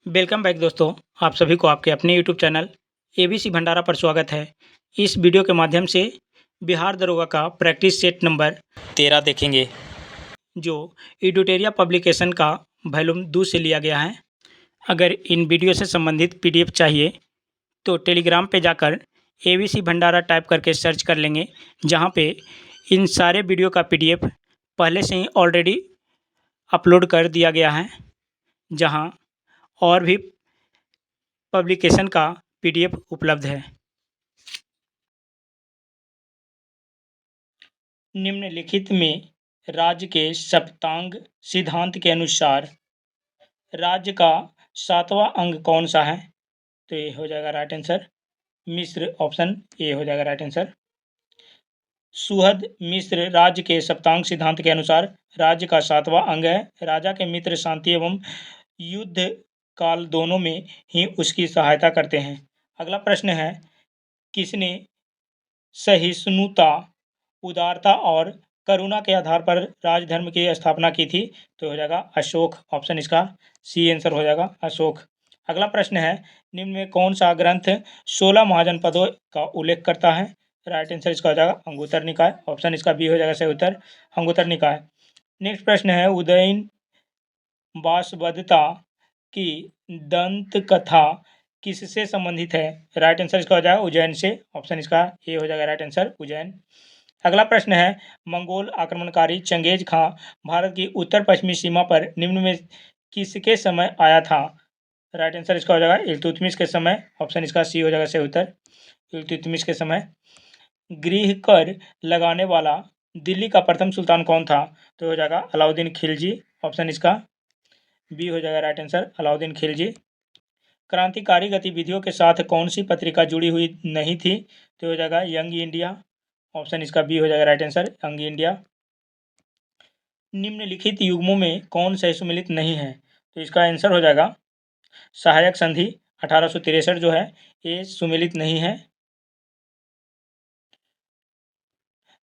Welcome back दोस्तों। आप सभी को आपके अपने यूट्यूब चैनल एबीसी भंडारा पर स्वागत है। इस वीडियो के माध्यम से बिहार दरोगा का प्रैक्टिस सेट नंबर 13 देखेंगे, जो एडिटोरिया पब्लिकेशन का वॉल्यूम 2 से लिया गया है। अगर इन वीडियो से संबंधित पीडीएफ चाहिए तो टेलीग्राम पे जाकर एबीसी भंडारा टाइप करके सर्च कर लेंगे, जहाँ पे इन सारे वीडियो का पीडीएफ पहले से ही ऑलरेडी अपलोड कर दिया गया है, जहाँ और भी पब्लिकेशन का पीडीएफ उपलब्ध है। निम्नलिखित में राज्य के सप्तांग सिद्धांत के अनुसार राज्य का 7वां अंग कौन सा है? तो ये हो जाएगा राइट आंसर मिस्र, ऑप्शन ए हो जाएगा राइट आंसर। सुहद मिस्र राज्य के सप्तांग सिद्धांत के अनुसार राज्य का 7वां अंग है। राजा के मित्र शांति एवं युद्ध काल दोनों में ही उसकी सहायता करते हैं। अगला प्रश्न है, किसने सहिष्णुता, उदारता और करुणा के आधार पर राजधर्म की स्थापना की थी? तो हो जाएगा अशोक, ऑप्शन इसका सी आंसर हो जाएगा अशोक। अगला प्रश्न है, निम्न में कौन सा ग्रंथ 16 महाजनपदों का उल्लेख करता है? राइट आंसर इसका हो जाएगा अंगुत्तर निकाय, ऑप्शन इसका बी हो जाएगा सही उत्तर अंगुत्तर निकाय। नेक्स्ट प्रश्न है, उदयन वासवदत्ता की दंत कथा किससे संबंधित है? राइट आंसर इसका हो जाएगा उज्जैन से, ऑप्शन इसका ए हो जाएगा राइट आंसर उज्जैन। अगला प्रश्न है, मंगोल आक्रमणकारी चंगेज खां भारत की उत्तर पश्चिमी सीमा पर निम्न में किसके समय आया था? राइट आंसर इसका हो जाएगा इल्तुतमिश के समय, ऑप्शन इसका सी हो जाएगा सही उत्तर इल्तुतमिश के समय। गृह कर लगाने वाला दिल्ली का प्रथम सुल्तान कौन था? तो हो जाएगा अलाउद्दीन खिलजी, ऑप्शन इसका बी हो जाएगा राइट आंसर अलाउद्दीन खिलजी। क्रांतिकारी गतिविधियों के साथ कौन सी पत्रिका जुड़ी हुई नहीं थी? तो हो जाएगा यंग इंडिया, ऑप्शन इसका बी हो जाएगा राइट आंसर यंग इंडिया। निम्नलिखित युग्मों में कौन सा सुमेलित नहीं है? तो इसका आंसर हो जाएगा सहायक संधि 1863 जो है ये सुमेलित नहीं है।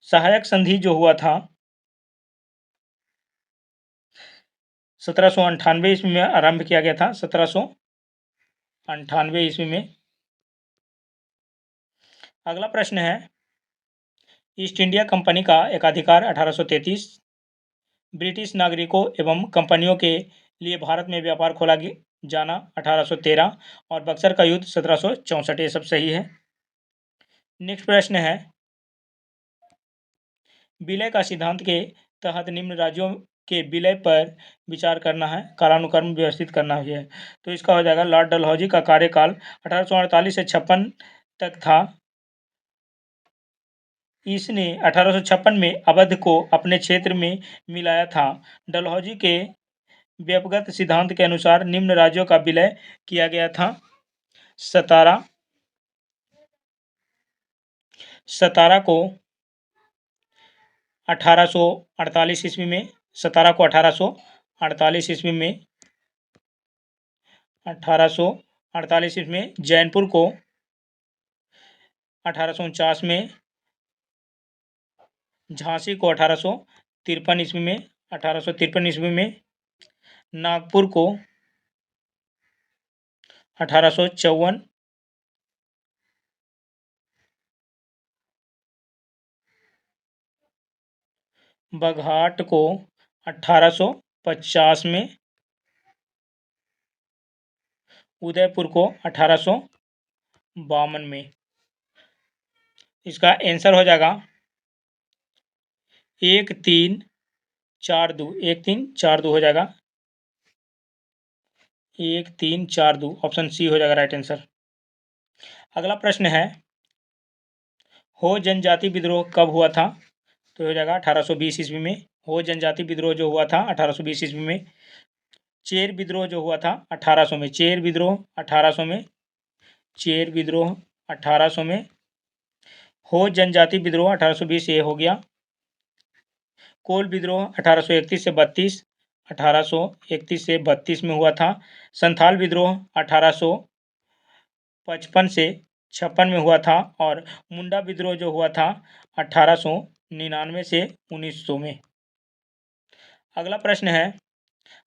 सहायक संधि जो हुआ था 1798 ईस्वी में आरंभ किया गया था, 1798 ईस्वी में। अगला प्रश्न है, ईस्ट इंडिया कंपनी का एकाधिकार 1833, ब्रिटिश नागरिकों एवं कंपनियों के लिए भारत में व्यापार खोला जाना 1813 और बक्सर का युद्ध 1764, ये सब सही है। नेक्स्ट प्रश्न है, विलय का सिद्धांत के तहत निम्न राज्यों के विलय पर विचार करना है, कालानुक्रम व्यवस्थित करना है। तो इसका हो जाएगा लॉर्ड डलहौजी का कार्यकाल 1848 से 56 तक था। इसने 1856 में अवध को अपने क्षेत्र में मिलाया था। डलहौजी के व्यपगत सिद्धांत के अनुसार निम्न राज्यों का विलय किया गया था। सतारा को 1848 ईस्वी में, 1848 ईस्वी में, 1848 ईस्वी में, जैनपुर को 1849 में, झांसी को 1853 ईस्वी में, 1853 ईस्वी में, नागपुर को 1854, बघाट को 1850 में, उदयपुर को 1852 में। इसका आंसर हो जाएगा 1342, 1342 हो जाएगा 1342, ऑप्शन सी हो जाएगा राइट आंसर। अगला प्रश्न है, हो जनजाति विद्रोह कब हुआ था? तो हो जाएगा 1820 ईस्वी में। हो जनजाति विद्रोह जो हुआ था 1820 ईस्वी में। चेर विद्रोह जो हुआ था 1800 में, चेर विद्रोह 1800 में, चेर विद्रोह 1800 में। हो जनजाति विद्रोह 1820 ये हो गया। कोल विद्रोह 1831 से 32, 1831 से 32 में हुआ था। संथाल विद्रोह 1855 से 56 में हुआ था और मुंडा विद्रोह जो हुआ था 1899 से 1900 में। अगला प्रश्न है,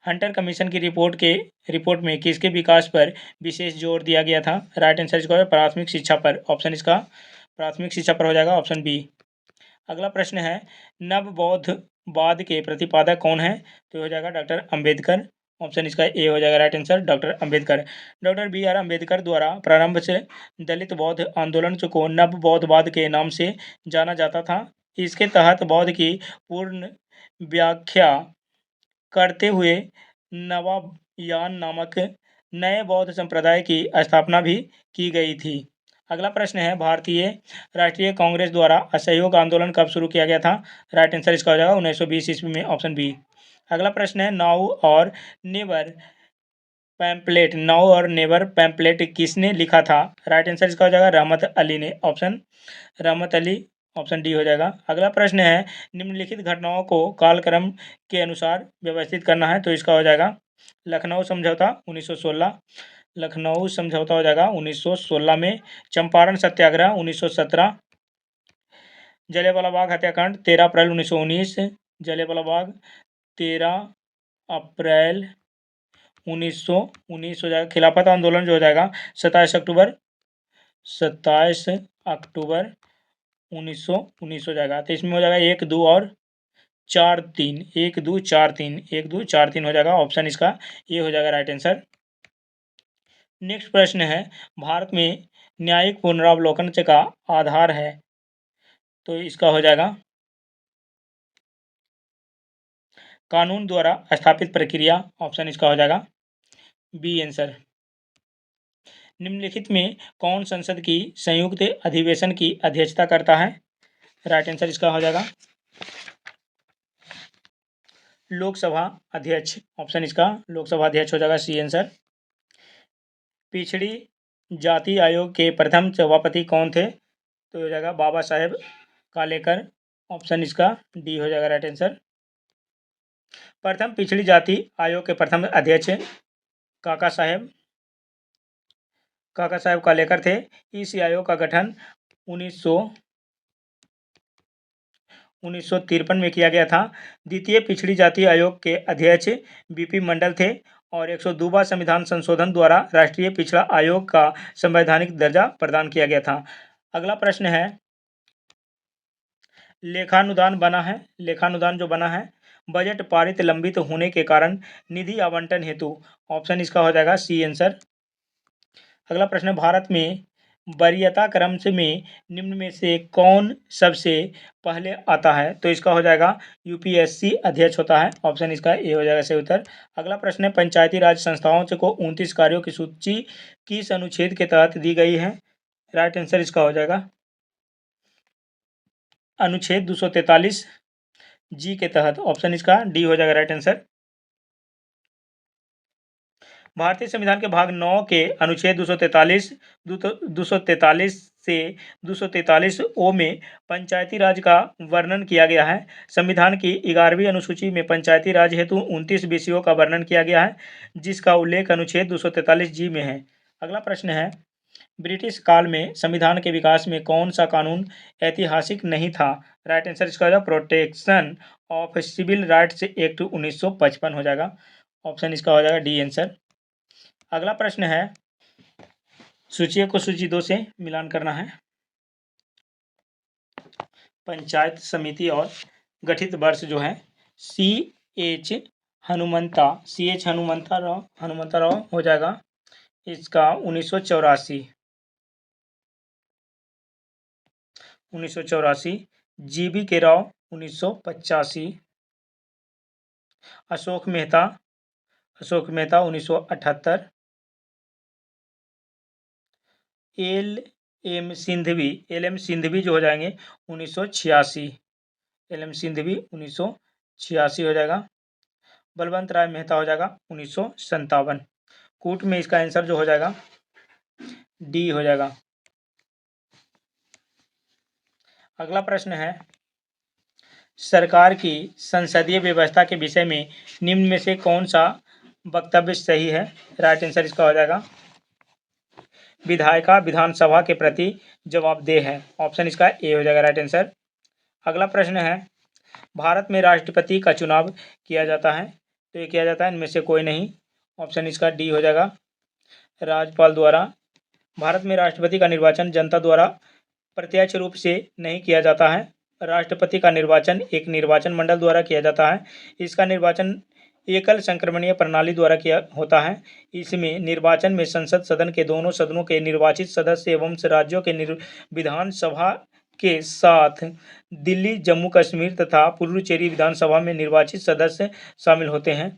हंटर कमीशन की रिपोर्ट में किसके विकास पर विशेष जोर दिया गया था? राइट आंसर इसका है प्राथमिक शिक्षा पर। ऑप्शन इसका प्राथमिक शिक्षा पर हो जाएगा, ऑप्शन बी। अगला प्रश्न है, नवबौद्धवाद के प्रतिपादक कौन है? तो हो जाएगा डॉक्टर अंबेडकर। ऑप्शन इसका ए हो जाएगा right answer, doctor Ambedkar. Doctor B R Ambedkar द्वारा प्रारंभ से दलित बौद्ध आंदोलन को नवबौद्धवाद के नाम से जाना जाता था। इसके तहत बौद्ध की पूर्ण व्याख्या करते हुए नवायान नामक नए बौद्ध संप्रदाय की स्थापना भी की गई थी। अगला प्रश्न है, भारतीय राष्ट्रीय कांग्रेस द्वारा असहयोग आंदोलन कब शुरू किया गया था? राइट आंसर इसका हो जाएगा 1920 ईस्वी में, ऑप्शन बी। अगला प्रश्न है, नाउ और नेवर पैम्पलेट किसने लिखा था? राइट आंसर इसका हो जाएगा रहमत अली ने, ऑप्शन रहमत अली, ऑप्शन डी हो जाएगा। अगला प्रश्न है, निम्नलिखित घटनाओं को कालक्रम के अनुसार व्यवस्थित करना है, तो इसका हो जाएगा लखनऊ समझौता 1916। लखनऊ समझौता हो जाएगा 1916 में। चंपारण सत्याग्रह 1917। जलियांवाला बाग हत्याकांड 13 अप्रैल 1919। जलियांवाला बाग 13 अप्रैल 1919 हो जाएगा। खिलाफत आंदोलन जो हो जाएगा 27 अक्टूबर 1919 हो जाएगा। तो इसमें हो जाएगा 1, 2 और 4, 3, 1, 2, 4, 3, 1, 2, 4, 3 हो जाएगा। ऑप्शन इसका ये हो जाएगा राइट आंसर। नेक्स्ट प्रश्न है, भारत में न्यायिक पुनरावलोकन का आधार है, तो इसका हो जाएगा कानून द्वारा स्थापित प्रक्रिया। ऑप्शन इसका हो जाएगा बी आंसर। निम्नलिखित में कौन संसद की संयुक्त अधिवेशन की अध्यक्षता करता है? राइट आंसर इसका हो जाएगा लोकसभा अध्यक्ष। ऑप्शन इसका लोकसभा अध्यक्ष हो जाएगा, सी आंसर। पिछड़ी जाति आयोग के प्रथम सभापति कौन थे? तो हो जाएगा बाबा साहेब कालेकर। ऑप्शन इसका डी हो जाएगा राइट आंसर। प्रथम पिछड़ी जाति आयोग के प्रथम अध्यक्ष काका साहेब कालेकर थे। इस आयोग का गठन 1953 में किया गया था। द्वितीय पिछड़ी जाति आयोग के अध्यक्ष बीपी मंडल थे और 102वां संविधान संशोधन द्वारा राष्ट्रीय पिछड़ा आयोग का संवैधानिक दर्जा प्रदान किया गया था। अगला प्रश्न है, लेखानुदान जो बना है बजट पारित लंबित होने के कारण निधि आवंटन हेतु। ऑप्शन इसका हो जाएगा सी आंसर। अगला प्रश्न है, भारत में वरीयता क्रम में निम्न में से कौन सबसे पहले आता है? तो इसका हो जाएगा यूपीएससी अध्यक्ष होता है। ऑप्शन इसका ए हो जाएगा सही उत्तर। अगला प्रश्न है, पंचायती राज संस्थाओं को 29 कार्यों की सूची किस अनुच्छेद के तहत दी गई है? राइट आंसर इसका हो जाएगा अनुच्छेद 243 जी के तहत। ऑप्शन इसका डी हो जाएगा राइट आंसर। भारतीय संविधान के भाग 9 के अनुच्छेद 243 से 243 ओ में पंचायती राज का वर्णन किया गया है। संविधान की 11वीं अनुसूची में पंचायती राज हेतु 29 विषयों का वर्णन किया गया है, जिसका उल्लेख अनुच्छेद 243 जी में है। अगला प्रश्न है, ब्रिटिश काल में संविधान के विकास में कौन सा कानून ऐतिहासिक नहीं था? राइट आंसर इसका हो जाएगा protection of civil rights act 1955 हो जाएगा। ऑप्शन इसका हो जाएगा डी आंसर। अगला प्रश्न है, सूची को सूची 2 से मिलान करना है। पंचायत समिति और गठित वर्ष जो है सी.एच. हनुमंता राव हो जाएगा इसका 1984। जी.बी. के राव 1985। अशोक मेहता 1978। एल एम सिंधवी जो हो जाएंगे 1986। एल एम सिंधवी 1986 हो जाएगा। बलवंत राय मेहता हो जाएगा 1957। कूट में इसका आंसर जो हो जाएगा डी हो जाएगा। अगला प्रश्न है, सरकार की संसदीय व्यवस्था के विषय में निम्न में से कौन सा वक्तव्य सही है? राइट आंसर इसका हो जाएगा विधायिका विधानसभा के प्रति जवाबदेह है। ऑप्शन इसका ए हो जाएगा राइट आंसर। अगला प्रश्न है, भारत में राष्ट्रपति का चुनाव किया जाता है तो ये किया जाता है, इनमें से कोई नहीं। ऑप्शन इसका डी हो जाएगा। राज्यपाल द्वारा। भारत में राष्ट्रपति का निर्वाचन जनता द्वारा प्रत्यक्ष रूप से नहीं किया जाता है। राष्ट्रपति का निर्वाचन एक निर्वाचन मंडल द्वारा किया जाता है। इसका निर्वाचन एकल संक्रमणीय प्रणाली द्वारा किया होता है। इसमें निर्वाचन में संसद सदन के दोनों सदनों के निर्वाचित सदस्य एवं राज्यों के विधानसभा के साथ दिल्ली, जम्मू कश्मीर तथा पुडुचेरी विधानसभा में निर्वाचित सदस्य शामिल होते हैं।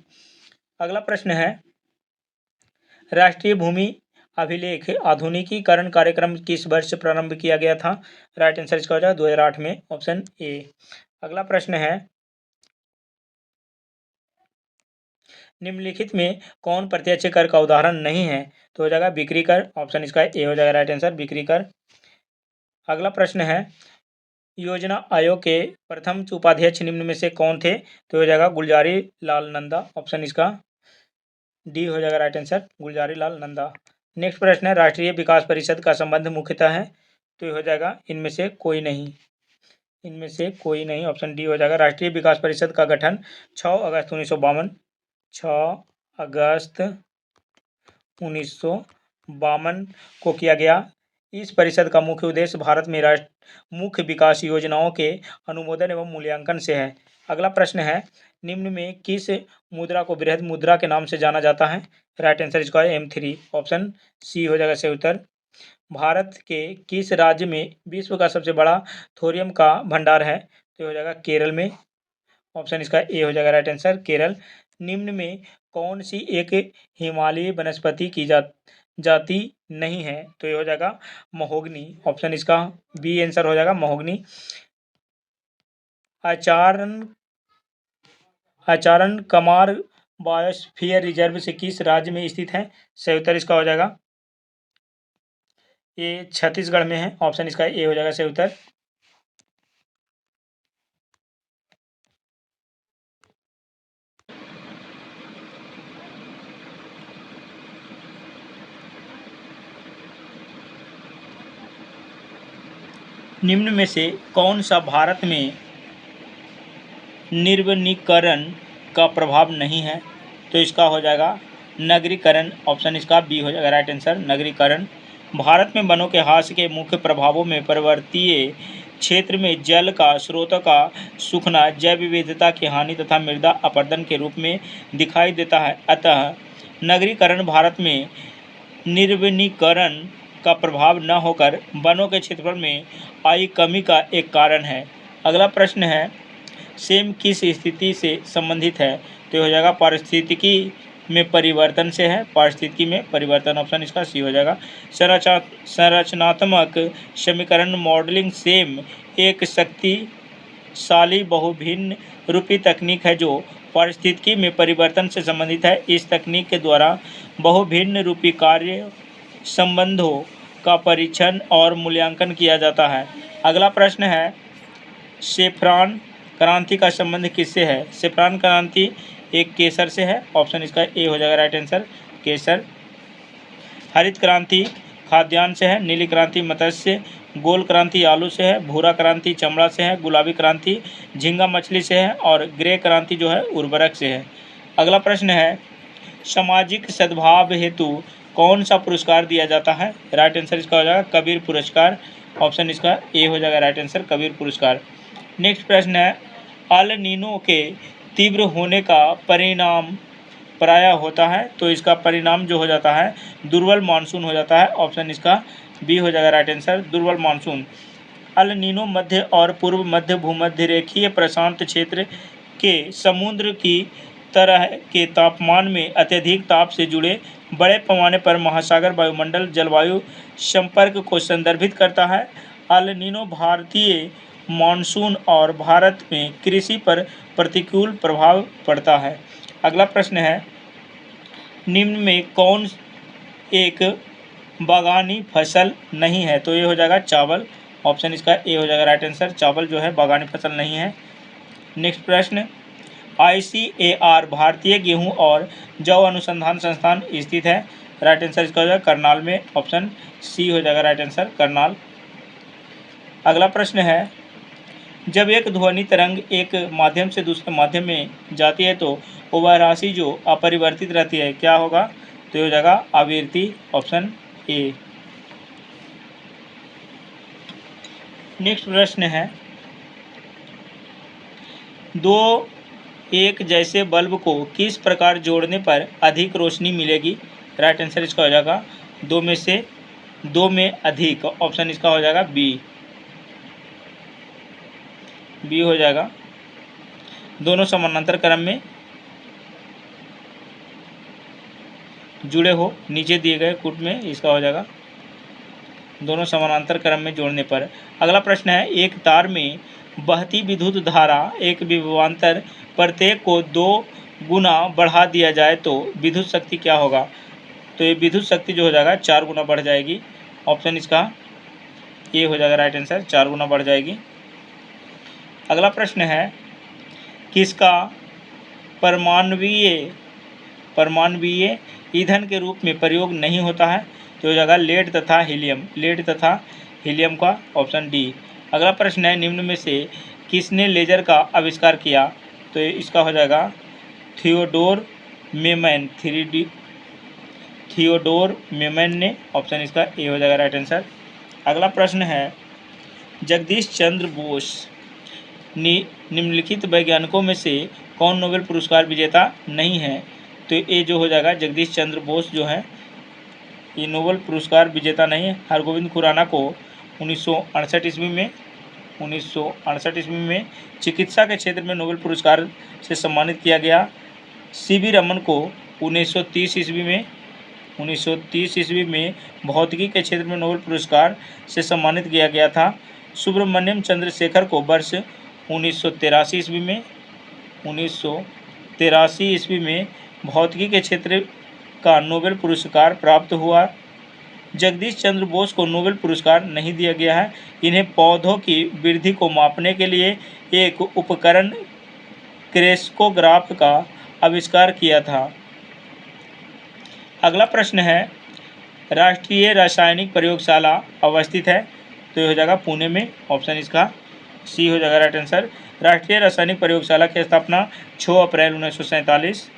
अगला प्रश्न है, राष्ट्रीय भूमि अभिलेख आधुनिकीकरण कार्यक्रम किस वर्ष प्रारंभ किया गया था? राइट आंसर इसका हो जाएगा 2008 में। Option A. अगला प्रश्न है, निम्नलिखित में कौन प्रत्यक्ष कर का उदाहरण नहीं है? तो हो जाएगा बिक्री कर। ऑप्शन इसका ए हो जाएगा राइट आंसर, बिक्री कर। अगला प्रश्न है, योजना आयोग के प्रथम उपाध्यक्ष निम्न में से कौन थे? तो हो जाएगा गुलजारी लाल नंदा। ऑप्शन इसका डी हो जाएगा right answer, Gulzari Lal Nanda. Next प्रश्न है, राष्ट्रीय विकास परिषद का संबंध मुख्यतः है? तो ये हो जाएगा इनमें से कोई नहीं, इनमें से कोई नहीं। ऑप्शन डी हो जाएगा। राष्ट्रीय विकास परिषद का गठन 6 अगस्त 1952 6 अगस्त 1952 को किया गया। इस परिषद का मुख्य उद्देश्य भारत में मुख्य विकास योजनाओं के अनुमोदन एवं मूल्यांकन से है। अगला प्रश्न है, निम्न में किस मुद्रा को बृहद मुद्रा के नाम से जाना जाता है? राइट आंसर इसका है M3। ऑप्शन सी हो जाएगा सही उत्तर। भारत के किस राज्य में विश्व का सबसे बड़ा थोरियम का भंडार है? तो हो जाएगा केरल में। ऑप्शन इसका ए हो जाएगा राइट आंसर, केरल। निम्न में कौन सी एक हिमालयी वनस्पति की जाति नहीं है? तो ये हो जाएगा महोगनी। ऑप्शन इसका बी आंसर हो जाएगा, महोगनी। आचरण कमार बायोस्फीयर रिजर्व से किस राज्य में स्थित है? सही उत्तर इसका हो जाएगा, ये छत्तीसगढ़ में है। ऑप्शन इसका ए हो जाएगा सही उत्तर। निम्न में से कौन सा भारत में निर्वनीकरण का प्रभाव नहीं है? तो इसका हो जाएगा नगरीकरण। ऑप्शन इसका बी हो जाएगा राइट आंसर, नगरीकरण। भारत में वनों के ह्रास के मुख्य प्रभावों में पर्वतीय क्षेत्र में जल का स्रोतों का सूखना, जैव विविधता की हानि तथा मृदा अपरदन के रूप में दिखाई देता है। अतः नगरीकरण भारत में निर्वनीकरण का प्रभाव न होकर वनों के क्षेत्रफल में आई कमी का एक कारण है। अगला प्रश्न है, सेम किस स्थिति से संबंधित है? तो हो जाएगा पारिस्थितिकी में परिवर्तन से है, पारिस्थितिकी में परिवर्तन। ऑप्शन इसका सी हो जाएगा। संरचनात्मक समीकरण मॉडलिंग सेम एक शक्तिशाली बहुभिन्न रूपी तकनीक है जो पारिस्थितिकी में परिवर्तन से संबंधित है। इस तकनीक के द्वारा बहुभिन्न रूपी कार्य संबंधों का परीक्षण और मूल्यांकन किया जाता है। अगला प्रश्न है, सेफ्रॉन क्रांति का संबंध किससे है? सेफ्रॉन क्रांति एक केसर से है। ऑप्शन इसका ए हो जाएगा राइट आंसर, केसर। हरित क्रांति खाद्यान्न से है, नीली क्रांति मत्स्य, गोल क्रांति आलू से है, भूरा क्रांति चमड़ा से है, गुलाबी क्रांति झींगा मछली से है और ग्रे क्रांति जो है उर्वरक से है। अगला प्रश्न है, सामाजिक सद्भाव हेतु कौन सा पुरस्कार दिया जाता है? राइट आंसर इसका हो जाएगा कबीर पुरस्कार। ऑप्शन इसका ए हो जाएगा राइट आंसर, कबीर पुरस्कार। नेक्स्ट प्रश्न है, अल नीनो के तीव्र होने का परिणाम प्रायः होता है? तो इसका परिणाम जो हो जाता है दुर्बल मानसून हो जाता है। ऑप्शन इसका बी हो जाएगा राइट आंसर, दुर्बल मानसून। अल नीनो मध्य और पूर्व मध्य भूमध्य रेखीय प्रशांत क्षेत्र के समुद्र की तरह के तापमान में अत्यधिक ताप से जुड़े बड़े पैमाने पर महासागर वायुमंडल जलवायु संपर्क को संदर्भित करता है। अल नीनो भारतीय मानसून और भारत में कृषि पर प्रतिकूल प्रभाव पड़ता है। अगला प्रश्न है, निम्न में कौन एक बागानी फसल नहीं है? तो ये हो जाएगा चावल। ऑप्शन इसका ए हो जाएगा राइट आंसर, चावल जो है बागानी फसल नहीं है। नेक्स्ट प्रश्न, ICAR भारतीय गेहूं और जौ अनुसंधान संस्थान स्थित है? राइट आंसर इसका हो जाएगा करनाल में। ऑप्शन सी हो जाएगा राइट आंसर, करनाल। अगला प्रश्न है, जब एक ध्वनि तरंग एक माध्यम से दूसरे माध्यम में जाती है तो वह राशि जो अपरिवर्तित रहती है क्या होगा? तो ये हो जाएगा आवृत्ति, ऑप्शन ए। नेक्स्ट प्रश्न है, दो एक जैसे बल्ब को किस प्रकार जोड़ने पर अधिक रोशनी मिलेगी? राइट आंसर इसका हो जाएगा दो में अधिक, ऑप्शन इसका हो जाएगा बी हो जाएगा। दोनों समानांतर क्रम में जुड़े हो, नीचे दिए गए कूट में, इसका हो जाएगा दोनों समानांतर क्रम में जोड़ने पर। अगला प्रश्न है, एक तार में बहती विद्युत धारा एक विभवांतर प्रत्येक को 2 गुना बढ़ा दिया जाए तो विद्युत शक्ति क्या होगा? तो ये विद्युत शक्ति जो हो जाएगा 4 गुना बढ़ जाएगी, ऑप्शन इसका ए हो जाएगा राइट आंसर, 4 गुना बढ़ जाएगी। अगला प्रश्न है, किसका परमाणवीय ईंधन के रूप में प्रयोग नहीं होता है? तो हो जाएगा लेड तथा हीलियम का, ऑप्शन डी। अगला प्रश्न है, निम्न में से किसने लेजर का आविष्कार किया? तो इसका हो जाएगा थियोडोर मेमन ने, ऑप्शन इसका ए हो जाएगा राइट आंसर। अगला प्रश्न है, जगदीश चंद्र बोस निम्नलिखित वैज्ञानिकों में से कौन नोबेल पुरस्कार विजेता नहीं है? तो ये जो हो जाएगा जगदीश चंद्र बोस जो है ये नोबेल पुरस्कार विजेता नहीं है। हरगोविंद खुराना को 1968 ईस्वी में चिकित्सा के क्षेत्र में नोबेल पुरस्कार से सम्मानित किया गया। सीवी रमन को 1930 ईस्वी में भौतिकी के क्षेत्र में नोबेल पुरस्कार से सम्मानित किया गया था। सुब्रमण्यम चंद्रशेखर को वर्ष 1983 ईस्वी में भौतिकी के क्षेत्र का नोबेल पुरस्कार प्राप्त हुआ। जगदीश चंद्र बोस को नोबेल पुरस्कार नहीं दिया गया है। इन्हें पौधों की वृद्धि को मापने के लिए एक उपकरण क्रेस्कोग्राफ का आविष्कार किया था। अगला प्रश्न है, राष्ट्रीय रासायनिक प्रयोगशाला अवस्थित है? तो ये हो जाएगा पुणे में, ऑप्शन इसका सी हो जाएगा राइट आंसर। राष्ट्रीय रासायनिक प्रयोगशाला की स्थापना 6 अप्रैल 1947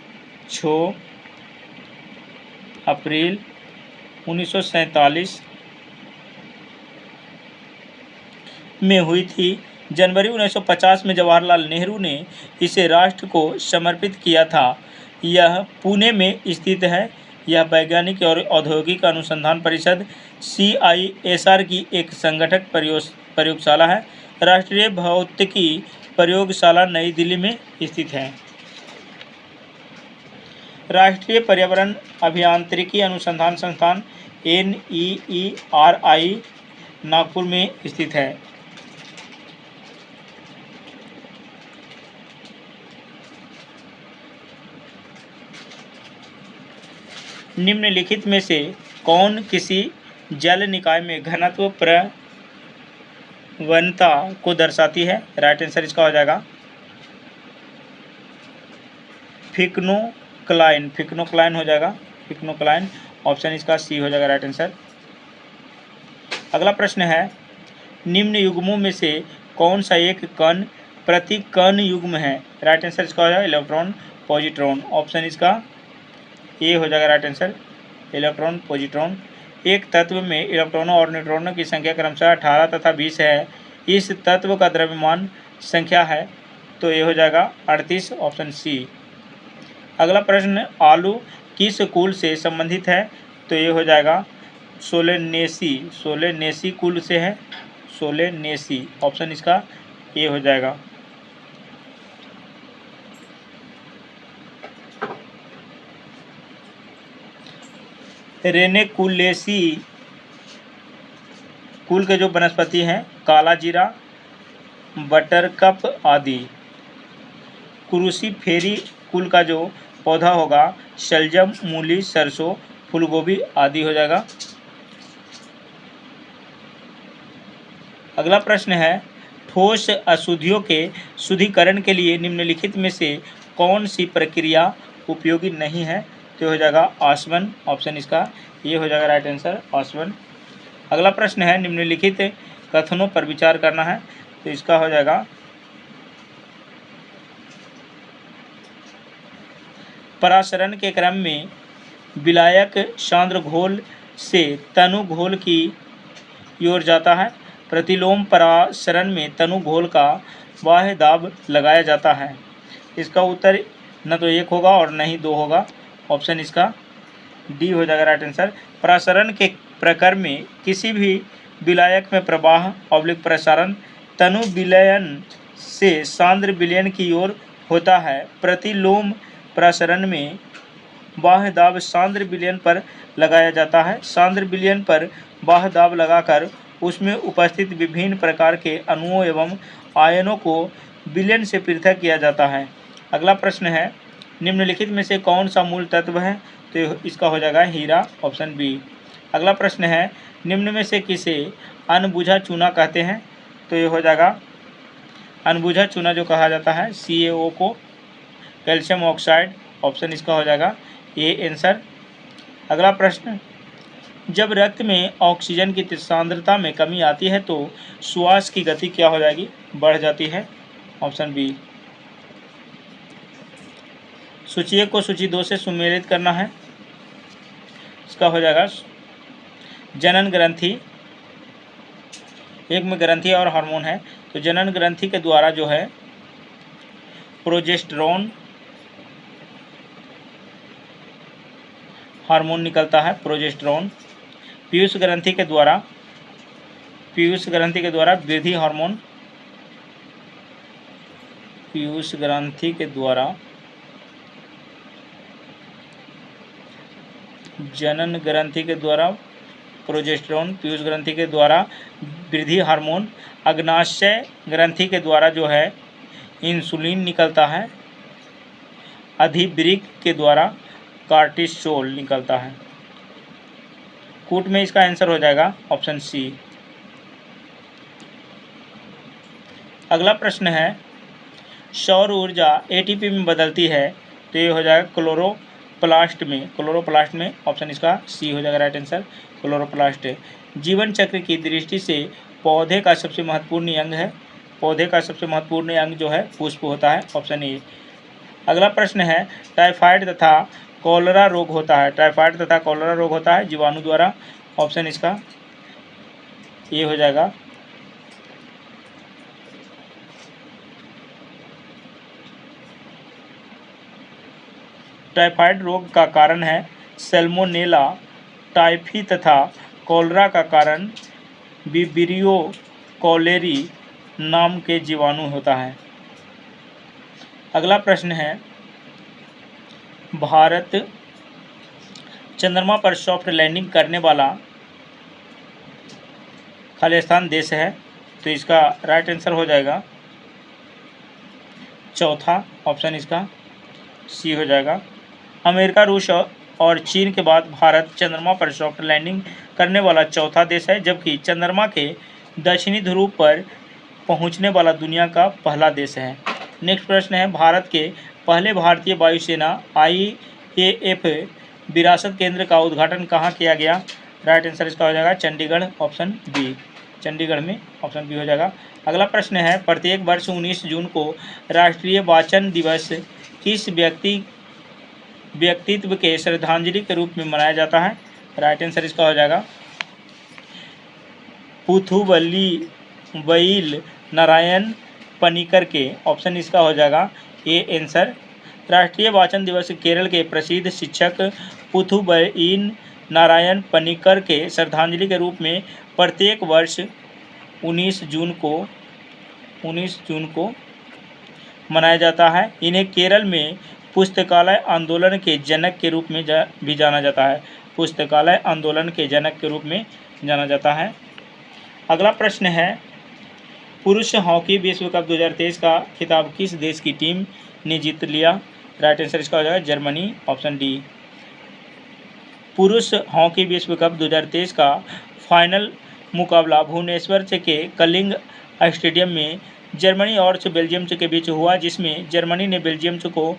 में हुई थी। जनवरी 1950 में जवाहरलाल नेहरू ने इसे राष्ट्र को समर्पित किया था। यह पुणे में स्थित है। यह वैज्ञानिक और औद्योगिक अनुसंधान परिषद CISR की एक संगठक प्रयोगशाला है। राष्ट्रीय भौतिकी प्रयोगशाला नई दिल्ली में स्थित है। राष्ट्रीय पर्यावरण अभियांत्रिकी अनुसंधान संस्थान NEERI नागपुर में स्थित है। निम्नलिखित में से कौन किसी जल निकाय में घनत्व प्रवणता को दर्शाती है? राइट आंसर इसका हो जाएगा फिक्नोक्लाइन हो जाएगा, ऑप्शन इसका सी हो जाएगा राइट आंसर। अगला प्रश्न है, निम्न युग्मों में से कौन सा एक कण प्रति कण युग्म है? राइट आंसर इसका हो जाएगा इलेक्ट्रॉन पॉजिट्रॉन, ऑप्शन इसका ए हो जाएगा राइट आंसर, इलेक्ट्रॉन पॉजिट्रॉन। एक तत्व में इलेक्ट्रॉनों और न्यूट्रॉनों की संख्या क्रमशः 18 तथा 20 है। इस तत्व का द्रव्यमान संख्या है? तो ये हो जाएगा 38, ऑप्शन सी। अगला प्रश्न, आलू किस कुल से संबंधित है? तो ये हो जाएगा सोलेनेसी कुल से है, सोलेनेसी, ऑप्शन इसका ए हो जाएगा। रेनेकुलेसी कुल के जो वनस्पति हैं काला जीरा, बटरकप आदि। क्रूसीफेरी कुल का जो पौधा होगा शलजम, मूली, सरसों, फूलगोभी आदि हो जाएगा। अगला प्रश्न है, ठोस अशुद्धियों के शुद्धिकरण के लिए निम्नलिखित में से कौन सी प्रक्रिया उपयोगी नहीं है? तो हो जाएगा आसवन, ऑप्शन इसका ये हो जाएगा राइट आंसर, आसवन। अगला प्रश्न है, निम्नलिखित कथनों पर विचार करना है। तो इसका हो जाएगा परासरण के क्रम में विलायक सांद्र घोल से तनु घोल की ओर जाता है। प्रतिलोम परासरण में तनु घोल का बाह्य दाब लगाया जाता है। इसका उत्तर न तो 1 होगा और न ही 2 होगा। ऑप्शन इसका डी हो जाएगा राइट आंसर। परासरण के प्रक्रम में किसी भी विलायक में प्रवाह ऑब्लिक प्रसारण तनु विलयन से सांद्र विलयन की ओर होता है। प्रतिलोम प्रसारण में बाह्य दाब सांद्र विलयन पर लगाया जाता है। सांद्र विलयन पर बाह्य दाब लगाकर उसमें उपस्थित विभिन्न प्रकार के अणुओं एवं आयनों को विलयन से पृथक किया जाता है। अगला प्रश्न है, निम्नलिखित में से कौन सा मूल तत्व है? तो इसका हो जाएगा हीरा, ऑप्शन बी। अगला प्रश्न है, निम्न में से किसे अनबुझा चूना कहते हैं? तो ये हो जाएगा अनबुझा चूना जो कहा जाता है CaO को। कैल्शियम ऑक्साइड, ऑप्शन इसका हो जाएगा ए आंसर। अगला प्रश्न, जब रक्त में ऑक्सीजन की सांद्रता में कमी आती है तो श्वास की गति क्या हो जाएगी? बढ़ जाती है, ऑप्शन बी। सूची 1 को सूची 2 से सुमेलित करना है। इसका हो जाएगा जनन ग्रंथि। एक में ग्रंथि और हार्मोन है, तो जनन ग्रंथि के द्वारा जो है प्रोजेस्टेरोन हार्मोन निकलता है, प्रोजेस्टेरोन। पीयूष ग्रंथि के द्वारा वृद्धि हार्मोन, पीयूष ग्रंथि के द्वारा जनन ग्रंथि के द्वारा प्रोजेस्टेरोन, पीयूष ग्रंथि के द्वारा वृद्धि हार्मोन। अग्नाशय ग्रंथि के द्वारा जो है इंसुलिन निकलता है। अधिवृक्क के द्वारा कार्टिसोल निकलता है। कूट में इसका आंसर हो जाएगा ऑप्शन सी। अगला प्रश्न है, सौर ऊर्जा ATP में बदलती है, तो ये हो जाएगा क्लोरोप्लास्ट में, ऑप्शन इसका सी हो जाएगा राइट आंसर, क्लोरोप्लास्ट। जीवन चक्र की दृष्टि से पौधे का सबसे महत्वपूर्ण अंग है, पौधे का सबसे महत्वपूर्ण अंग जो है पुष्प होता है, ऑप्शन ए। अगला प्रश्न है, टाइफाइड तथा कॉलरा रोग होता है जीवाणु द्वारा, ऑप्शन इसका ये हो जाएगा टाइफाइड रोग का कारण है सैल्मोनेला टाइफी तथा कॉलरा का कारण विब्रियो कॉलेरी नाम के जीवाणु होता है। अगला प्रश्न है, भारत चंद्रमा पर सॉफ्ट लैंडिंग करने वाला खालिस्तान देश है, तो इसका राइट आंसर हो जाएगा चौथा, ऑप्शन इसका सी हो जाएगा। अमेरिका, रूस और चीन के बाद भारत चंद्रमा पर सॉफ्ट लैंडिंग करने वाला चौथा देश है, जबकि चंद्रमा के दक्षिणी ध्रुव पर पहुंचने वाला दुनिया का पहला देश है। नेक्स्ट प्रश्न है, भारत के पहले भारतीय वायुसेना IAF विरासत केंद्र का उद्घाटन कहाँ किया गया? राइट आंसर इसका हो जाएगा चंडीगढ़, ऑप्शन बी, चंडीगढ़ में, ऑप्शन बी हो जाएगा। अगला प्रश्न है, प्रत्येक वर्ष 19 जून को राष्ट्रीय वाचन दिवस किस व्यक्तित्व के श्रद्धांजलि के रूप में मनाया जाता है? राइट आंसर इसका हो जाएगा पुथुवल्लीवैल नारायण पनिकर के, ऑप्शन इसका हो जाएगा ए आंसर। राष्ट्रीय वाचन दिवस केरल के प्रसिद्ध शिक्षक पुथुवल्ली नारायण पनिकर के श्रद्धांजलि के रूप में प्रत्येक वर्ष 19 जून को मनाया जाता है। इन्हें केरल में पुस्तकालय आंदोलन के जनक के रूप में भी जाना जाता है, पुस्तकालय आंदोलन के जनक के रूप में जाना जाता है। अगला प्रश्न है, पुरुष हॉकी विश्व कप 2023 का खिताब किस देश की टीम ने जीत लिया? राइट आंसर इसका हो जाएगा जर्मनी, ऑप्शन डी। पुरुष हॉकी विश्व कप 2023 का फाइनल मुकाबला भुवनेश्वर के कलिंग स्टेडियम में जर्मनी और बेल्जियम के बीच हुआ, जिसमें जर्मनी ने बेल्जियम को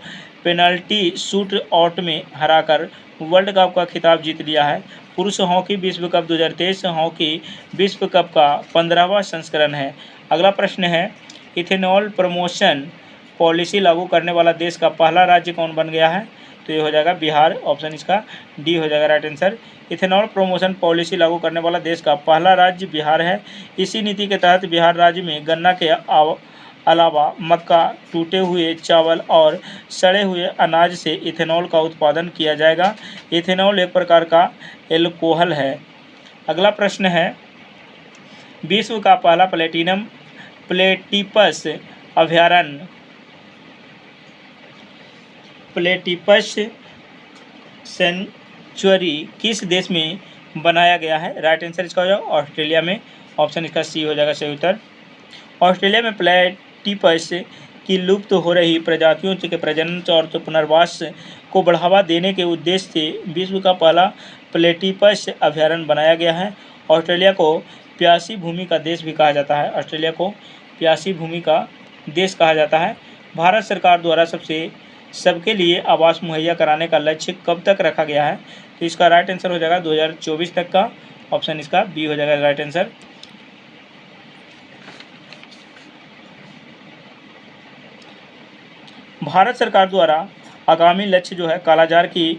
पेनल्टी शूट आउट में हराकर वर्ल्ड कप का खिताब जीत लिया है। पुरुष हॉकी विश्व कप 2023 हॉकी विश्व कप का 15वां संस्करण है। अगला प्रश्न है, इथेनॉल प्रमोशन पॉलिसी लागू करने वाला देश का पहला राज्य कौन बन गया है? तो ये हो जाएगा बिहार। ऑप्शन इसका डी हो जाएगा right answer. Ethanol promotion policy लागू करने वाला देश का पहला राज्य बिहार है। इसी नीति के तहत बिहार राज्य में गन्ना के अलावा मक्का, टूटे हुए चावल और सड़े हुए अनाज से इथेनॉल का उत्पादन किया जाएगा। इथेनॉल एक प्रकार का एल्कोहल है। अगला प्रश्न है, विश्व का पहला प्लेटिपस अभयारण्य प्लेटिपस सेंचुरी किस देश में बनाया गया है? राइट आंसर इसका हो जाएगा ऑस्ट्रेलिया में। ऑप्शन इसका सी हो जाएगा सही उत्तर। ऑस्ट्रेलिया में प्लेटिपस की लुप्त हो रही प्रजातियों के प्रजनन और पुनर्वास को बढ़ावा देने के उद्देश्य से विश्व का पहला प्लेटिपस अभयारण्य बनाया गया है। ऑस्ट्रेलिया को प्यासी भूमि का देश भी कहा जाता है। ऑस्ट्रेलिया को प्यासी भूमि का देश कहा जाता है। भारत सरकार द्वारा सबके लिए आवास मुहैया कराने का लक्ष्य कब तक रखा गया है? तो इसका राइट आंसर हो जाएगा 2024 तक का। ऑप्शन इसका बी हो जाएगा राइट आंसर। भारत सरकार द्वारा आगामी लक्ष्य जो है कालाजार की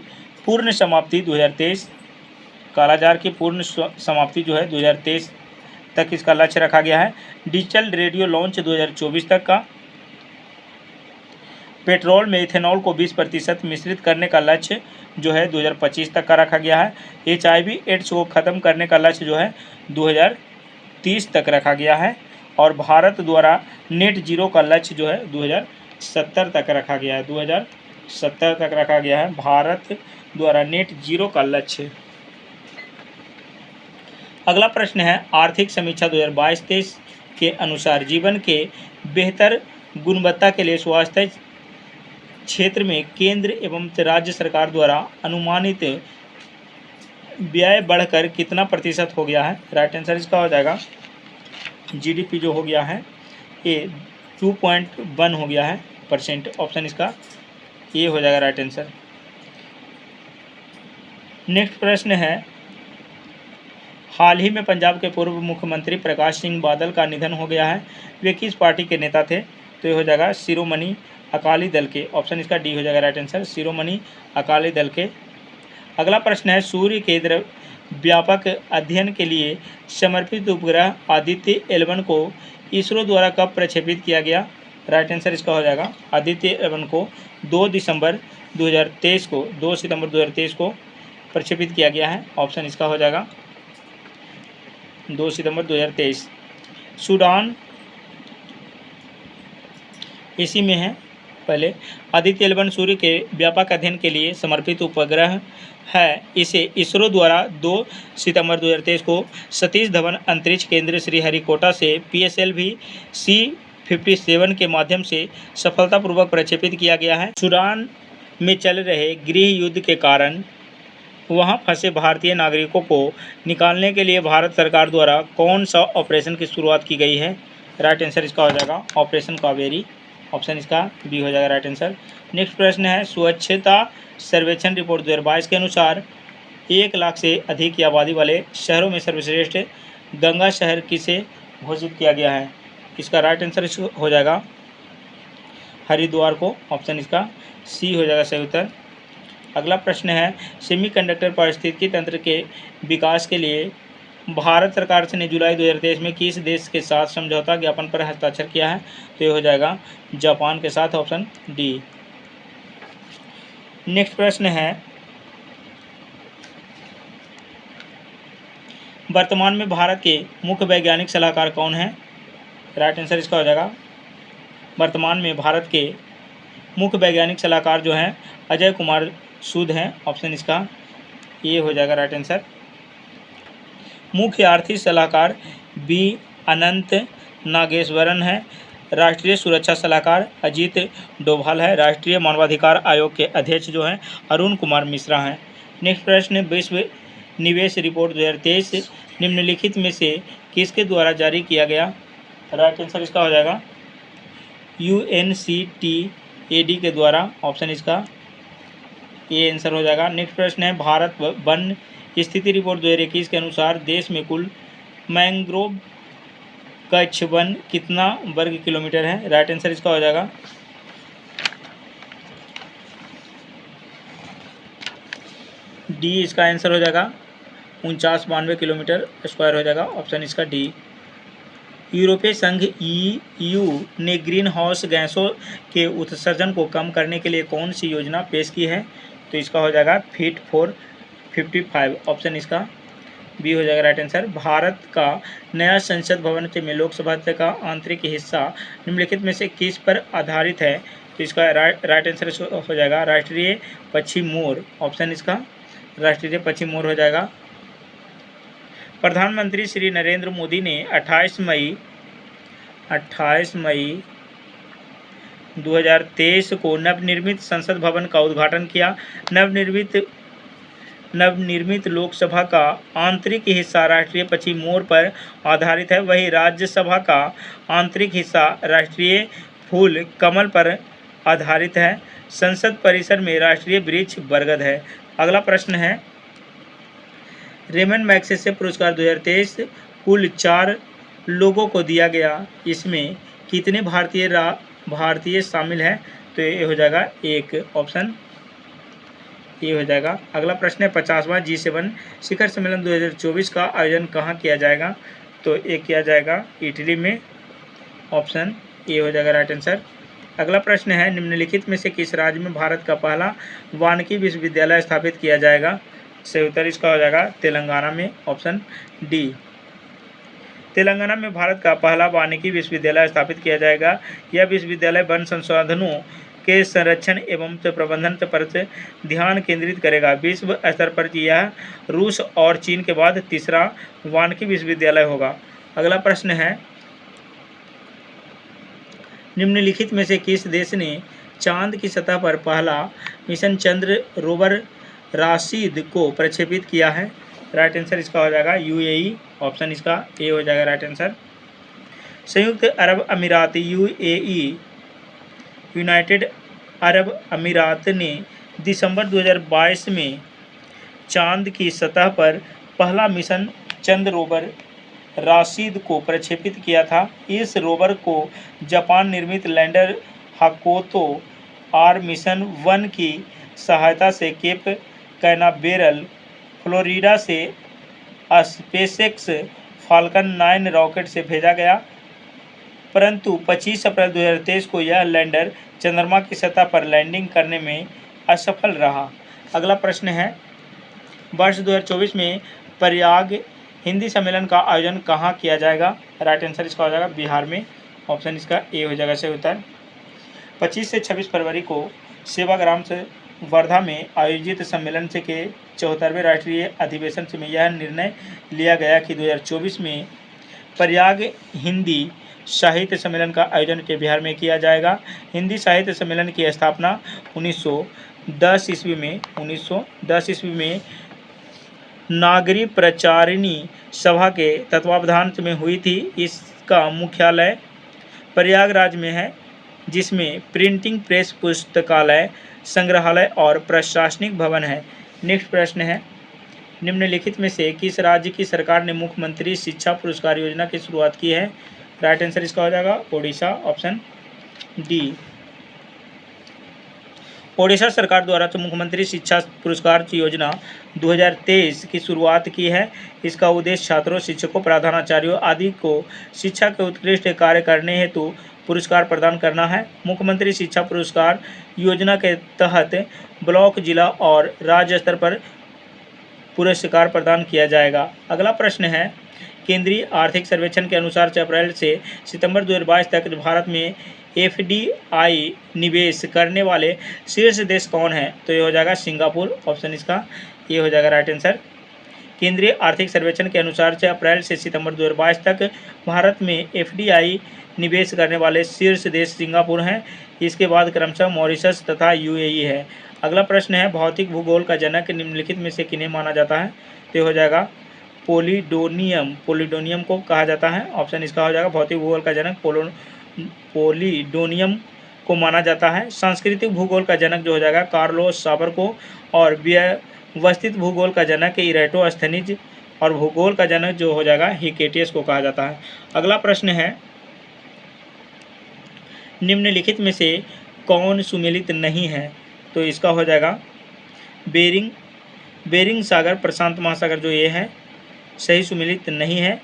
पूर्ण समाप्ति 2023, कालाजार की पूर्ण समाप्ति जो है 2023 तक इसका लक्ष्य रखा गया है। डिजिटल रेडियो लॉन्च 2024 तक का। पेट्रोल में इथेनॉल को 20% मिश्रित करने का लक्ष्य जो है 2025 तक का रखा गया है। HIV एड्स को ख़त्म करने का लक्ष्य जो है 2030 तक रखा गया है। और भारत द्वारा नेट जीरो का लक्ष्य जो है 2070 तक रखा गया है। 2070 तक रखा गया है भारत द्वारा नेट जीरो का लक्ष्य। अगला प्रश्न है, आर्थिक समीक्षा 2022-23 के अनुसार जीवन के बेहतर गुणवत्ता के लिए स्वास्थ्य क्षेत्र में केंद्र एवं राज्य सरकार द्वारा अनुमानित व्यय बढ़कर कितना प्रतिशत हो गया है? राइट आंसर इसका हो जाएगा GDP जो हो गया है ये 2.1 हो गया है परसेंट। ऑप्शन इसका ये हो जाएगा राइट आंसर। नेक्स्ट प्रश्न है, हाल ही में पंजाब के पूर्व मुख्यमंत्री प्रकाश सिंह बादल का निधन हो गया है। वे किस पार्टी के नेता थे? तो ये हो जाएगा शिरोमणि अकाली दल के। ऑप्शन इसका डी हो जाएगा राइट आंसर, शिरोमणि अकाली दल के। अगला प्रश्न है, सूर्य के व्यापक अध्ययन के लिए समर्पित उपग्रह आदित्य 11 को इसरो द्वारा कब प्रक्षेपित किया गया? राइट आंसर इसका हो जाएगा आदित्य 11 को 2 सितंबर 2023 को प्रक्षेपित किया गया है। ऑप्शन इसका हो जाएगा 2 सितंबर 2023। सूडान इसी में है। पहले आदित्य 11 सूर्य के व्यापक अध्ययन के लिए समर्पित उपग्रह है। इसे इसरो द्वारा 2 सितंबर 2023 को सतीश धवन अंतरिक्ष केंद्र श्रीहरिकोटा से PSLV C-57 के माध्यम से सफलतापूर्वक प्रक्षेपित किया गया है। सूडान में चल रहे गृह युद्ध के कारण वहां फंसे भारतीय नागरिकों को निकालने के लिए भारत सरकार द्वारा कौन सा ऑपरेशन की शुरुआत की गई है? राइट आंसर इसका हो जाएगा ऑपरेशन कावेरी। ऑप्शन इसका बी हो जाएगा राइट आंसर। नेक्स्ट प्रश्न है, स्वच्छता सर्वेक्षण रिपोर्ट 2022 के अनुसार 1 लाख से अधिक की आबादी वाले शहरों में सर्वश्रेष्ठ गंगा शहर किसे घोषित किया गया है? इसका राइट आंसर हो जाएगा हरिद्वार को। ऑप्शन इसका सी हो जाएगा सही उत्तर। अगला प्रश्न है, सेमीकंडक्टर पारिस्थितिकी तंत्र के विकास के लिए भारत सरकार ने जुलाई 2023 में किस देश के साथ समझौता ज्ञापन पर हस्ताक्षर किया है? तो ये हो जाएगा जापान के साथ। Option D. नेक्स्ट प्रश्न है, वर्तमान में भारत के मुख्य वैज्ञानिक सलाहकार कौन है? राइट आंसर इसका हो जाएगा वर्तमान में भारत के मुख्य वैज्ञानिक सलाहकार जो हैं अजय कुमार सूद हैं। ऑप्शन इसका ये हो जाएगा राइट आंसर। मुख्य आर्थिक सलाहकार बी अनंत नागेश्वरन है। राष्ट्रीय सुरक्षा सलाहकार अजीत डोभाल है। राष्ट्रीय मानवाधिकार आयोग के अध्यक्ष जो हैं अरुण कुमार मिश्रा हैं। नेक्स्ट प्रश्न, विश्व निवेश रिपोर्ट 2023 निम्नलिखित में से किसके द्वारा जारी किया गया? राइट आंसर इसका हो जाएगा UNCTAD के द्वारा। ऑप्शन इसका ये आंसर हो जाएगा। नेक्स्ट प्रश्न है, भारत वन स्थिति रिपोर्ट 2021 के अनुसार देश में कुल मैंग्रोव कच्छ वन कितना वर्ग किलोमीटर है? राइट आंसर इसका हो जाएगा डी, इसका आंसर हो जाएगा 4992 किलोमीटर स्क्वायर हो जाएगा। ऑप्शन इसका डी। यूरोपीय संघ EU ने ग्रीन हाउस गैसों के उत्सर्जन को कम करने के लिए कौन सी योजना पेश की है? तो इसका हो जाएगा फिट फॉर 55। ऑप्शन इसका बी हो जाएगा राइट आंसर। भारत का नया संसद भवन में लोकसभा का आंतरिक हिस्सा निम्नलिखित में से किस पर आधारित है? तो इसका राइट आंसर हो जाएगा राष्ट्रीय पक्षी मोर। ऑप्शन इसका राष्ट्रीय पक्षी मोर हो जाएगा। प्रधानमंत्री श्री नरेंद्र मोदी ने 28 मई 2023 को नवनिर्मित संसद भवन का उद्घाटन किया। नवनिर्मित लोकसभा का आंतरिक हिस्सा राष्ट्रीय पक्षी मोर पर आधारित है, वहीं राज्यसभा का आंतरिक हिस्सा राष्ट्रीय फूल कमल पर आधारित है। संसद परिसर में राष्ट्रीय वृक्ष बरगद है। अगला प्रश्न है, रेमन मैग्सेसे पुरस्कार 2023 कुल 4 लोगों को दिया गया, इसमें कितने भारतीय शामिल हैं? तो ये हो जाएगा 1। ऑप्शन ये हो जाएगा। अगला प्रश्न है, 50वां G7 शिखर सम्मेलन 2024 का आयोजन कहाँ किया जाएगा? तो ये किया जाएगा इटली में। ऑप्शन ये हो जाएगा राइट आंसर। अगला प्रश्न है, निम्नलिखित में से किस राज्य में भारत का पहला वानिकी विश्वविद्यालय स्थापित किया जाएगा? सही उत्तर इसका हो जाएगा तेलंगाना में। Option D. तेलंगाना में भारत का पहला वानिकी विश्वविद्यालय स्थापित किया जाएगा। यह विश्वविद्यालय वन संसाधनों के संरक्षण एवं प्रबंधन पर ध्यान केंद्रित करेगा। विश्व स्तर पर यह रूस और चीन के बाद तीसरा वानिकी विश्वविद्यालय होगा। अगला प्रश्न है, निम्नलिखित में से किस देश ने चांद की सतह पर पहला मिशन चंद्र रोवर राशिद को प्रक्षेपित किया है? राइट आंसर इसका हो जाएगा UAE। ऑप्शन इसका ए हो जाएगा राइट आंसर। संयुक्त अरब अमीरात UAE यूनाइटेड अरब अमीरात ने दिसंबर 2022 में चांद की सतह पर पहला मिशन चंद्र रोवर राशिद को प्रक्षेपित किया था। इस रोवर को जापान निर्मित लैंडर हाकोतो R मिशन 1 की सहायता से केप कैनावेरल फ्लोरिडा से स्पेसएक्स फाल्कन 9 रॉकेट से भेजा गया, परंतु 25 अप्रैल 2023 को यह लैंडर चंद्रमा की सतह पर लैंडिंग करने में असफल रहा। अगला प्रश्न है, वर्ष 2024 में प्रयाग हिंदी सम्मेलन का आयोजन कहाँ किया जाएगा? राइट आंसर इसका हो जाएगा बिहार में। ऑप्शन इसका ए हो जाएगा सही उत्तर। 25 से 26 फरवरी को सेवाग्राम से वर्धा में आयोजित सम्मेलन से के 74वें राष्ट्रीय अधिवेशन में यह निर्णय लिया गया कि 2024 में प्रयाग हिंदी साहित्य सम्मेलन का आयोजन के बिहार में किया जाएगा। हिंदी साहित्य सम्मेलन की स्थापना 1910 ईस्वी में नागरी प्रचारिणी सभा के तत्वावधान में हुई थी। इसका मुख्यालय प्रयागराज में है, जिसमें प्रिंटिंग प्रेस, पुस्तकालय, संग्रहालय और प्रशासनिक भवन है। नेक्स्ट प्रश्न है, निम्नलिखित में से किस राज्य की सरकार ने मुख्यमंत्री शिक्षा पुरस्कार योजना की शुरुआत की है? राइट आंसर इसका हो जाएगा ओडिशा। Option D. ओडिशा सरकार द्वारा तो मुख्यमंत्री शिक्षा पुरस्कार योजना 2023 की शुरुआत की है। इसका उद्देश्य छात्रों, शिक्षकों, प्रधानाचार्यों आदि को शिक्षा के उत्कृष्ट कार्य करने हेतु पुरस्कार प्रदान करना है। मुख्यमंत्री शिक्षा पुरस्कार योजना के तहत ब्लॉक, जिला और राज्य स्तर पर पुरस्कार प्रदान किया जाएगा। अगला प्रश्न है, केंद्रीय आर्थिक सर्वेक्षण के अनुसार 4 अप्रैल से सितंबर 2022 तक भारत में FDI निवेश करने वाले शीर्ष देश कौन है? तो ये हो जाएगा सिंगापुर। ऑप्शन इसका ये हो जाएगा राइट आंसर। केंद्रीय आर्थिक सर्वेक्षण के अनुसार 6 अप्रैल से सितंबर 2022 तक भारत में FDI निवेश करने वाले शीर्ष देश सिंगापुर हैं। इसके बाद क्रमशः मॉरिशस तथा UAE है। अगला प्रश्न है, भौतिक भूगोल का जनक निम्नलिखित में से किन्हें माना जाता है? तो हो जाएगा पोलिडोनियम को कहा जाता है। ऑप्शन इसका हो जाएगा भौतिक भूगोल का जनक पोलिडोनियम को माना जाता है। सांस्कृतिक भूगोल का जनक जो हो जाएगा कार्लोस साबर और व्यवस्थित भूगोल का जनक इरेटोस्थनीज और भूगोल का जनक जो हो जाएगा हिकेटियस को कहा जाता है। अगला प्रश्न है, निम्नलिखित में से कौन सुमेलित नहीं है? तो इसका हो जाएगा बेरिंग सागर प्रशांत महासागर जो ये है सही सुमेलित नहीं है।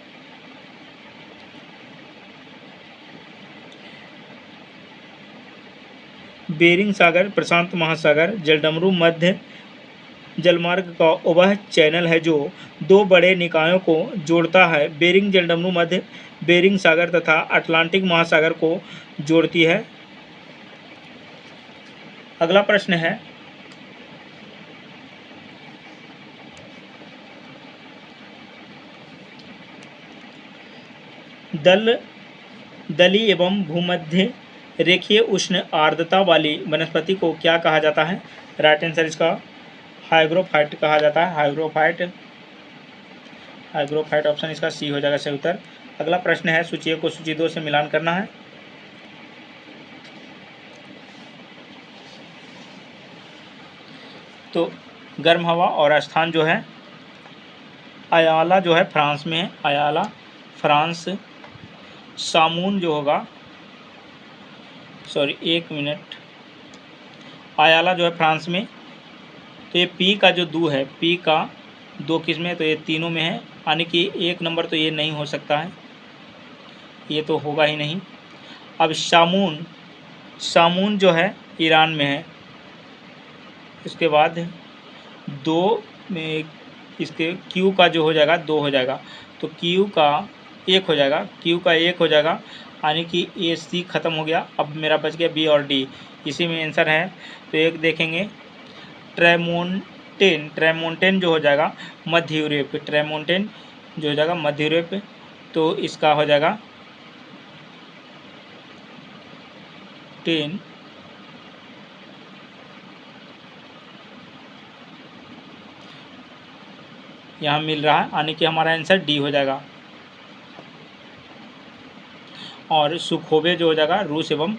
बेरिंग सागर प्रशांत महासागर जलडमरू मध्य जलमार्ग का वह चैनल है जो दो बड़े निकायों को जोड़ता है। बेरिंग जलडमरू मध्य बेरिंग सागर तथा अटलांटिक महासागर को जोड़ती है। अगला प्रश्न है, दली एवं भूमध्य रेखीय उष्ण आर्द्रता वाली वनस्पति को क्या कहा जाता है? राइट आंसर इसका हाइग्रोफाइट कहा जाता है। हाइग्रोफाइट ऑप्शन इसका सी हो जाएगा सही उत्तर। अगला प्रश्न है, सूची 1 को सूची 2 से मिलान करना है। तो गर्म हवा और स्थान जो है अयाला जो है फ्रांस में है, अयाला फ्रांस। सामून जो होगा अयाला जो है फ्रांस में। तो ये पी का जो दो है, पी का 2 किस्में, तो ये तीनों में है, यानी कि 1 नंबर तो ये नहीं हो सकता है, ये तो होगा ही नहीं। अब सामून जो है ईरान में है। इसके बाद 2 में इसके क्यू का जो हो जाएगा 2 हो जाएगा, तो क्यू का 1 हो जाएगा, यानी कि ए सी ख़त्म हो गया। अब मेरा बच गया बी और डी, इसी में आंसर है। तो एक देखेंगे ट्रेमोंटेन जो हो जाएगा मध्य यूरोप, ट्रेमोंटेन जो हो जाएगा मध्य यूरोप, तो इसका हो जाएगा 10 यहाँ मिल रहा है, यानी कि हमारा आंसर डी हो जाएगा। और सुखोवे जो हो जाएगा रूस एवं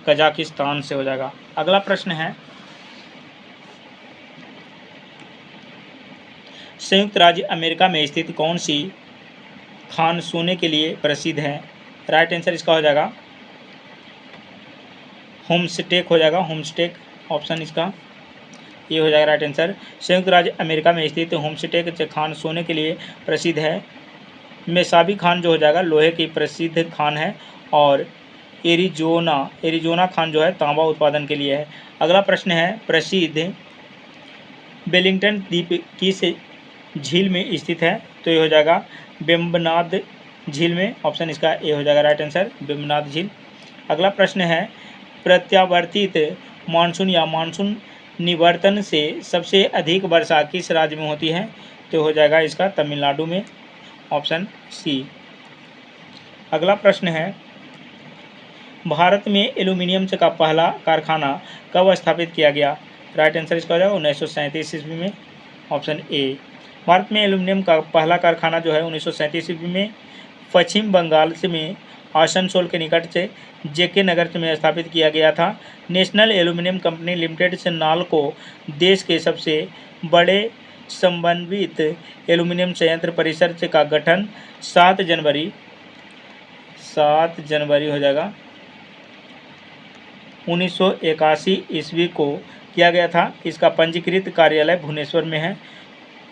कजाकिस्तान से हो जाएगा। अगला प्रश्न है, संयुक्त राज्य अमेरिका में स्थित कौन सी खान सोने के लिए प्रसिद्ध है? राइट आंसर इसका हो जाएगा होमस्टेक हो जाएगा, होमस्टेक ऑप्शन इसका ये हो जाएगा राइट आंसर। संयुक्त राज्य अमेरिका में स्थित होमस्टेक खान सोने के लिए प्रसिद्ध है। मेसाबी खान जो हो जाएगा लोहे की प्रसिद्ध खान है, और एरिजोना खान जो है तांबा उत्पादन के लिए है। अगला प्रश्न है, प्रसिद्ध वेलिंगटन द्वीप किस झील में स्थित है? तो ये हो जाएगा वेम्बनाद झील में, ऑप्शन इसका ए हो जाएगा राइट आंसर, वेम्बनाद झील। अगला प्रश्न है, प्रत्यावर्तित मानसून या मानसून निवर्तन से सबसे अधिक वर्षा किस राज्य में होती है? तो हो जाएगा इसका तमिलनाडु में, ऑप्शन सी। अगला प्रश्न है, भारत में एल्यूमिनियम का पहला कारखाना कब स्थापित किया गया? राइट आंसर इसका हो जाएगा 1937 ईस्वी में, ऑप्शन ए। भारत में एल्यूमिनियम का पहला कारखाना जो है 1937 ईस्वी में पश्चिम बंगाल से में आसनसोल के निकट से जेके नगर में स्थापित किया गया था। नेशनल एल्यूमिनियम कंपनी लिमिटेड से नाल को देश के सबसे बड़े समन्वित एल्यूमिनियम संयंत्र परिसर का गठन 7 जनवरी हो जाएगा 1981 ईस्वी को किया गया था। इसका पंजीकृत कार्यालय भुवनेश्वर में है।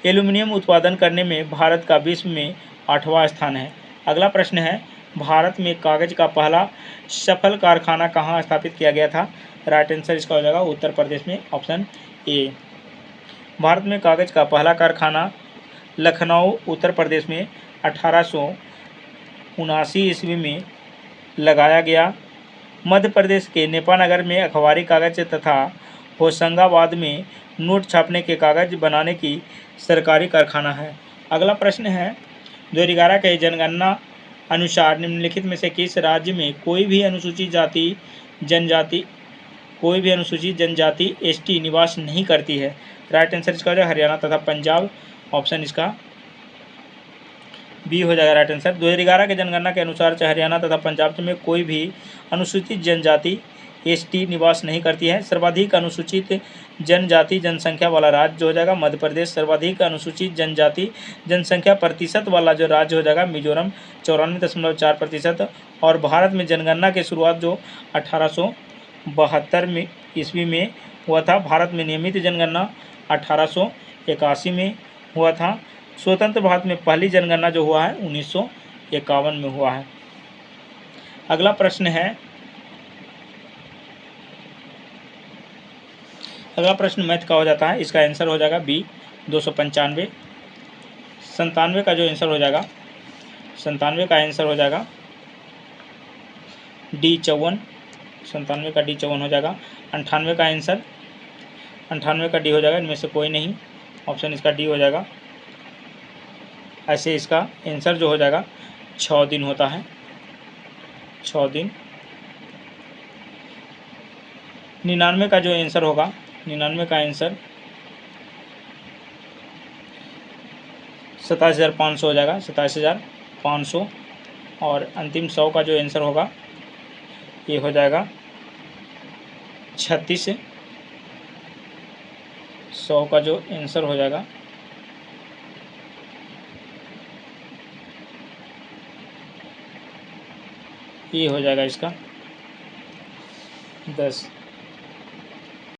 एल्यूमिनियम उत्पादन करने में भारत का विश्व में 8वां स्थान है। अगला प्रश्न है, भारत में कागज का पहला सफल कारखाना कहाँ स्थापित किया गया था? राइट आंसर इसका हो जाएगा उत्तर प्रदेश में, ऑप्शन ए। भारत में कागज का पहला कारखाना लखनऊ उत्तर प्रदेश में 1879 ईस्वी में लगाया गया। मध्य प्रदेश के नेपानगर में अखबारी कागज तथा होशंगाबाद में नोट छापने के कागज बनाने की सरकारी कारखाना है। अगला प्रश्न है, 2011 के जनगणना अनुसार निम्नलिखित में से किस राज्य में कोई भी अनुसूचित जनजाति एसटी निवास नहीं करती है? राइट आंसर इसका हो जाएगा हरियाणा तथा पंजाब, ऑप्शन इसका बी हो जाएगा राइट आंसर। 2011 के जनगणना के अनुसार चाहे हरियाणा तथा पंजाब में कोई भी अनुसूचित जनजाति एसटी निवास नहीं करती है। सर्वाधिक अनुसूचित जनजाति जनसंख्या वाला राज्य जो हो जाएगा मध्य प्रदेश। सर्वाधिक अनुसूचित जनजाति जनसंख्या प्रतिशत वाला जो राज्य हो जाएगा मिजोरम 94.4%। और भारत में जनगणना की शुरुआत जो 1872 में ईस्वी में हुआ था। भारत में नियमित जनगणना 1881 में हुआ था। स्वतंत्र भारत में पहली जनगणना जो हुआ है 1951 में हुआ है। अगला प्रश्न है, अगला प्रश्न मैथ का हो जाता है। इसका आंसर हो जाएगा बी 295। 97 का जो आंसर हो जाएगा, 97 का आंसर हो जाएगा डी 54। 97 का डी 54 हो जाएगा। 98 का आंसर, 98 का डी हो जाएगा। इनमें से कोई नहीं, ऑप्शन इसका डी हो जाएगा। ऐसे इसका आंसर जो हो जाएगा 6 दिन होता है, 6 दिन। 99 का जो आंसर होगा, 99 का आंसर 27,500 हो जाएगा, 27,500। और अंतिम 100 का जो आंसर होगा ये हो जाएगा 36। 100 का जो आंसर हो जाएगा ये हो जाएगा इसका 10।